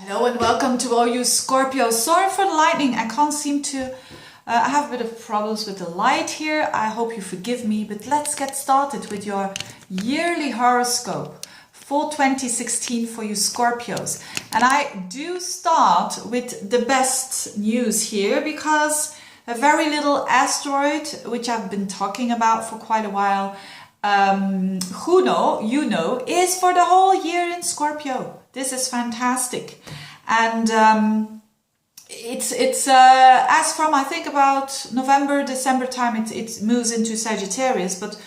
Hello and welcome to all you Scorpios. Sorry for the lightning. I can't seem to... I have a bit of problems with the light here. I hope you forgive me, but let's get started with your yearly horoscope for 2016 for you Scorpios. And I do start with the best news here because a very little asteroid, which I've been talking about for quite a while, is for the whole year in Scorpio. This is fantastic. And it's as from I think about November, December time, it moves into Sagittarius, but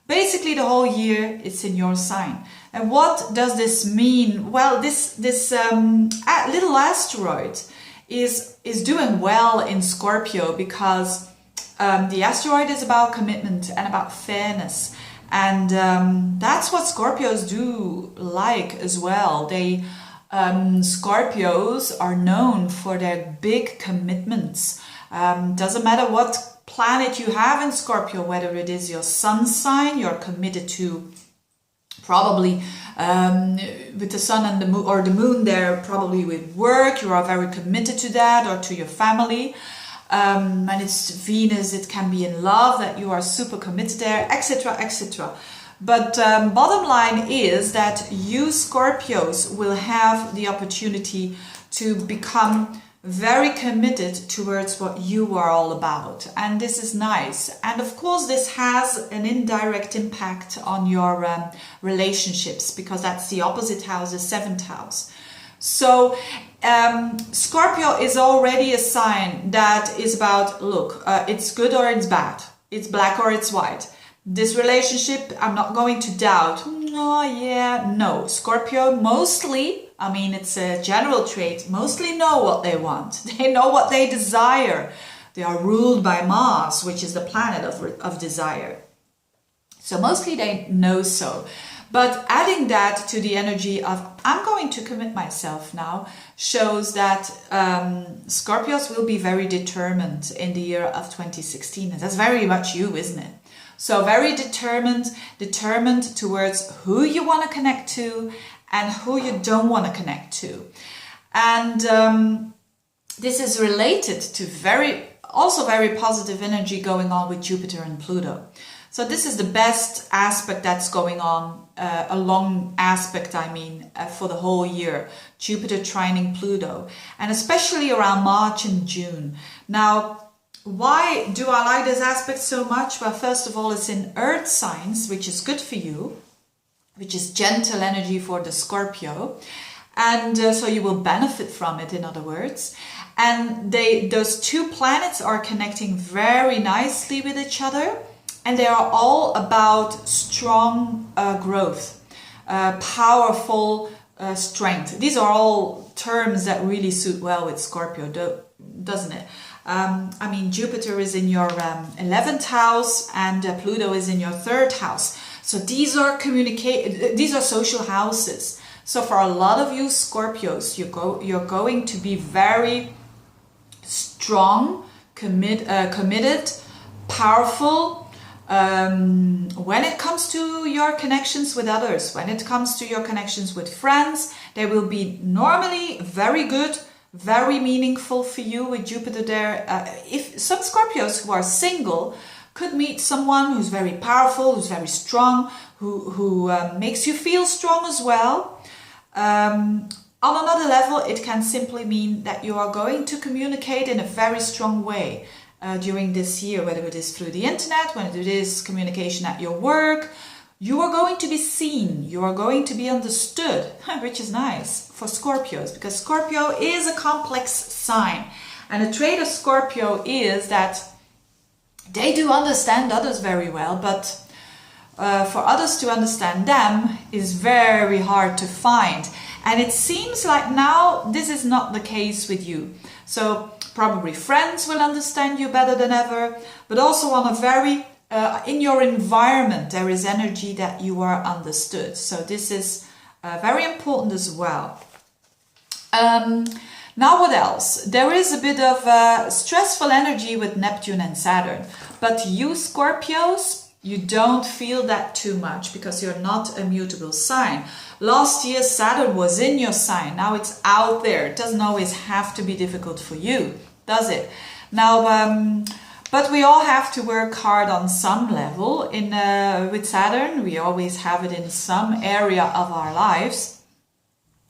basically the whole year it's in your sign. And what does this mean? Well, this little asteroid is doing well in Scorpio because the asteroid is about commitment and about fairness. And that's what Scorpios do like as well. Scorpios are known for their big commitments. Doesn't matter what planet you have in Scorpio, whether it is your sun sign, you're committed to probably with the sun and the moon, or the moon there, probably with work, you are very committed to that, or to your family. And it's Venus, it can be in love, that you are super committed there, etc, etc. But bottom line is that you Scorpios will have the opportunity to become very committed towards what you are all about, and this is nice. And of course this has an indirect impact on your relationships, because that's the opposite house, the seventh house. So Scorpio is already a sign that is about, look, it's good or it's bad, it's black or it's white. This relationship, I'm not going to doubt. No. Scorpio mostly, I mean, it's a general trait, mostly know what they want. They know what they desire. They are ruled by Mars, which is the planet of desire. So mostly they know so. But adding that to the energy of, I'm going to commit myself now, shows that Scorpios will be very determined in the year of 2016. And that's very much you, isn't it? So very determined towards who you want to connect to and who you don't want to connect to. And this is related to also very positive energy going on with Jupiter and Pluto. So this is the best aspect that's going on, a long aspect, for the whole year. Jupiter trining Pluto, and especially around March and June. Now, why do I like this aspect so much? Well, first of all, it's in earth signs, which is good for you, which is gentle energy for the Scorpio. And so you will benefit from it, in other words. And those two planets are connecting very nicely with each other. And they are all about strong growth, powerful strength. These are all terms that really suit well with Scorpio, doesn't it? Jupiter is in your 11th house, and Pluto is in your 3rd house. So these are social houses. So for a lot of you Scorpios, you're going to be very strong, committed, powerful. When it comes to your connections with others, when it comes to your connections with friends, they will be normally very good, very meaningful for you with Jupiter there. If some Scorpios who are single could meet someone who's very powerful, who's very strong, who makes you feel strong as well. On another level, it can simply mean that you are going to communicate in a very strong way during this year, whether it is through the internet, whether it is communication at your work. You are going to be seen, you are going to be understood, which is nice for Scorpios, because Scorpio is a complex sign. And a trait of Scorpio is that they do understand others very well, but for others to understand them is very hard to find. And it seems like now this is not the case with you. So probably friends will understand you better than ever, but also on a very in your environment, there is energy that you are understood. So this is very important as well. Now what else? There is a bit of stressful energy with Neptune and Saturn. But you Scorpios, you don't feel that too much because you're not a mutable sign. Last year Saturn was in your sign, now it's out there. It doesn't always have to be difficult for you, does it? Now, but we all have to work hard on some level. With Saturn, we always have it in some area of our lives.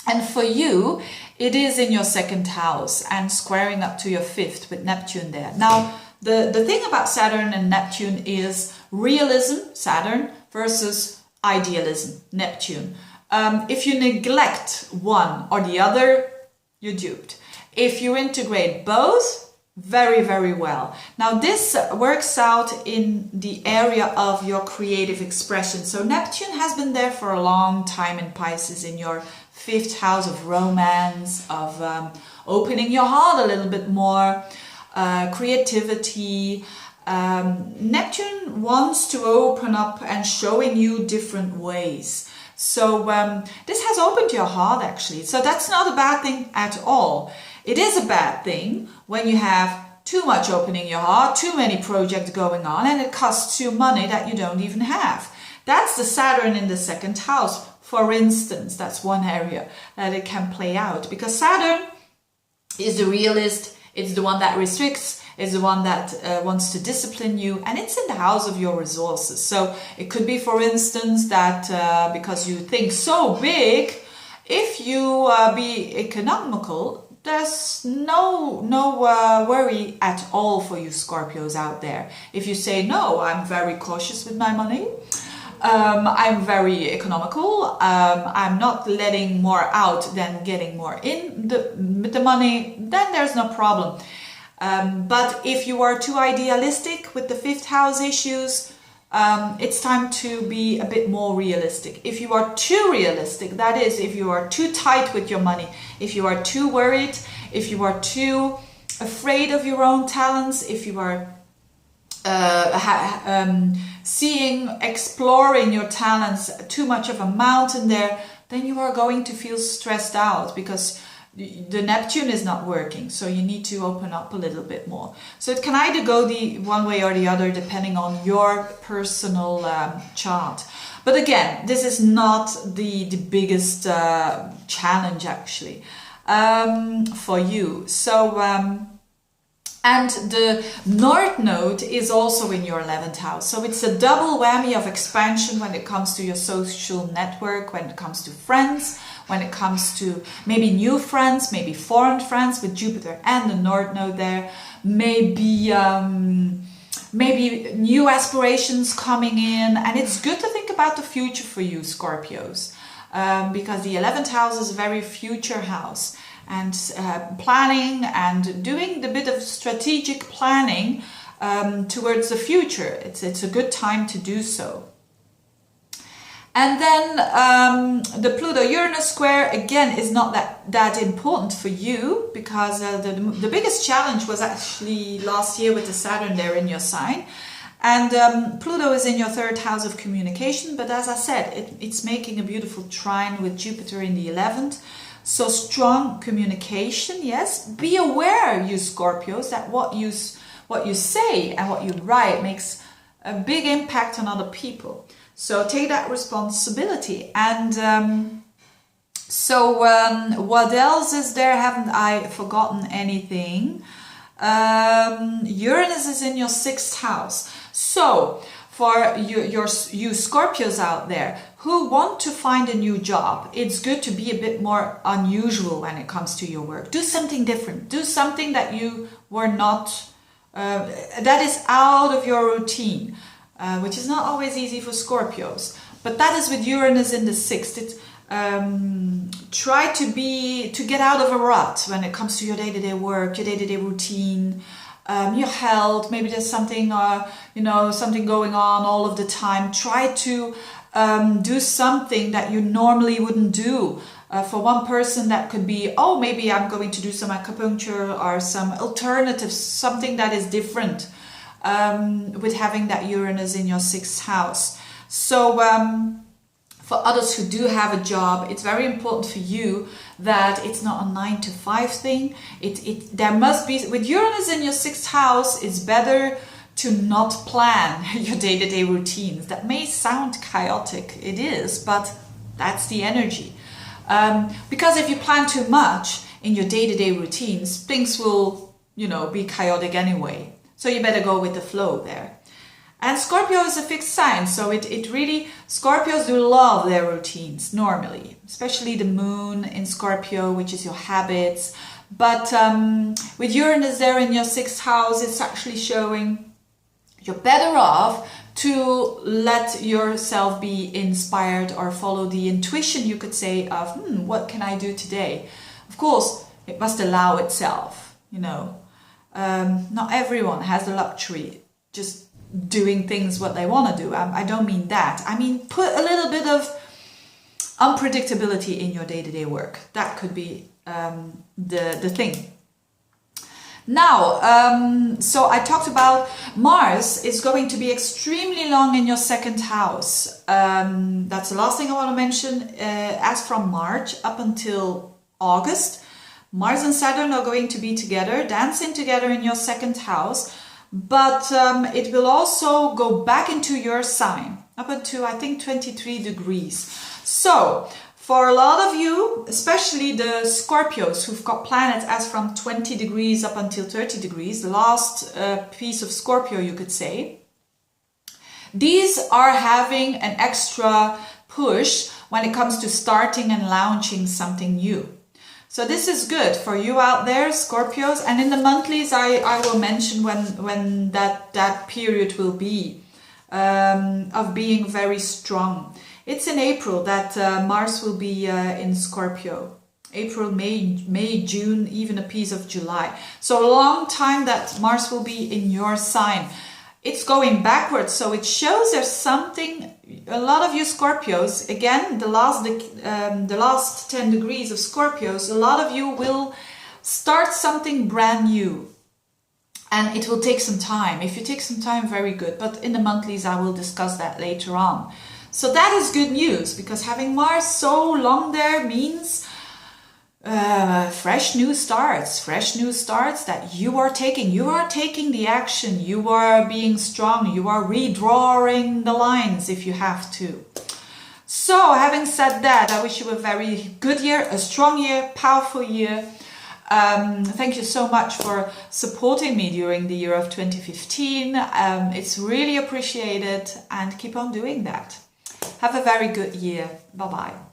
And for you, it is in your 2nd house and squaring up to your 5th with Neptune there. Now, the thing about Saturn and Neptune is realism, Saturn, versus idealism, Neptune. If you neglect one or the other, you're duped. If you integrate both, very, very well. Now this works out in the area of your creative expression. So Neptune has been there for a long time in Pisces, in your 5th house of romance, of opening your heart a little bit more, creativity. Neptune wants to open up and showing you different ways. So this has opened your heart actually. So that's not a bad thing at all. It is a bad thing when you have too much opening your heart, too many projects going on, and it costs you money that you don't even have. That's the Saturn in the 2nd house, for instance. That's one area that it can play out, because Saturn is the realist, it's the one that restricts, it's the one that wants to discipline you, and it's in the house of your resources. So it could be, for instance, that because you think so big, if you be economical, there's no worry at all for you Scorpios out there. If you say, no, I'm very cautious with my money, I'm very economical, I'm not letting more out than getting more in with the money, then there's no problem. But if you are too idealistic with the 5th house issues, it's time to be a bit more realistic. If you are too realistic, that is, if you are too tight with your money, if you are too worried, if you are too afraid of your own talents, if you are exploring your talents too much of a mountain there, then you are going to feel stressed out because the Neptune is not working. So you need to open up a little bit more. So it can either go the one way or the other depending on your personal chart. But again, this is not the biggest challenge actually for you. So and the North Node is also in your 11th house. So it's a double whammy of expansion when it comes to your social network, when it comes to friends, when it comes to maybe new friends, maybe foreign friends with Jupiter and the North Node there, maybe new aspirations coming in. And it's good to think about the future for you Scorpios, because the 11th house is a very future house. And planning and doing the bit of strategic planning towards the future. It's a good time to do so. And then the Pluto-Uranus square, again, is not that important for you, because the biggest challenge was actually last year with the Saturn there in your sign. And Pluto is in your 3rd house of communication, but as I said, it's making a beautiful trine with Jupiter in the 11th. So strong communication, yes. Be aware, you Scorpios, that what you say and what you write makes a big impact on other people. So take that responsibility. And what else is there? Haven't I forgotten anything? Uranus is in your 6th house. So for you Scorpios out there who want to find a new job, it's good to be a bit more unusual when it comes to your work. Do something different. Do something that you were not, that is out of your routine, which is not always easy for Scorpios. But that is with Uranus in the 6th. Try to get out of a rut when it comes to your day-to-day work, your day-to-day routine. Your health, maybe there's something, something going on all of the time. Try to do something that you normally wouldn't do. For one person, that could be, oh, maybe I'm going to do some acupuncture or some alternatives, something that is different with having that Uranus in your 6th house. So for others who do have a job, it's very important for you that it's not a 9-to-5 thing. There must be, with Uranus in your 6th house, it's better to not plan your day-to-day routines. That may sound chaotic, it is, but that's the energy. Because if you plan too much in your day-to-day routines, things will, be chaotic anyway. So you better go with the flow there. And Scorpio is a fixed sign, so it really, Scorpios do love their routines normally, especially the moon in Scorpio, which is your habits. But with Uranus there in your 6th house, it's actually showing you're better off to let yourself be inspired or follow the intuition, you could say, of what can I do today? Of course, it must allow itself, Not everyone has the luxury just doing things what they want to do. I don't mean that. I mean, put a little bit of unpredictability in your day-to-day work. That could be the thing. Now, so I talked about Mars is going to be extremely long in your 2nd house. That's the last thing I want to mention. As from March up until August, Mars and Saturn are going to be together, dancing together in your 2nd house. But it will also go back into your sign up until, I think, 23 degrees. So for a lot of you, especially the Scorpios who've got planets as from 20 degrees up until 30 degrees, the last piece of Scorpio, you could say, these are having an extra push when it comes to starting and launching something new. So this is good for you out there, Scorpios. And in the monthlies, I will mention when that period will be of being very strong. It's in April that Mars will be in Scorpio. April, May, June, even a piece of July. So a long time that Mars will be in your sign. It's going backwards, so it shows there's something. A lot of you Scorpios, again, the last 10 degrees of Scorpios, a lot of you will start something brand new. And it will take some time. If you take some time, very good. But in the monthlies, I will discuss that later on. So that is good news, because having Mars so long there means fresh new starts that you are taking the action, you are being strong, you are redrawing the lines if you have to. So having said that, I wish you a very good year, a strong year, powerful year. Thank you so much for supporting me during the year of 2015. It's really appreciated, and keep on doing that. Have a very good year. Bye bye.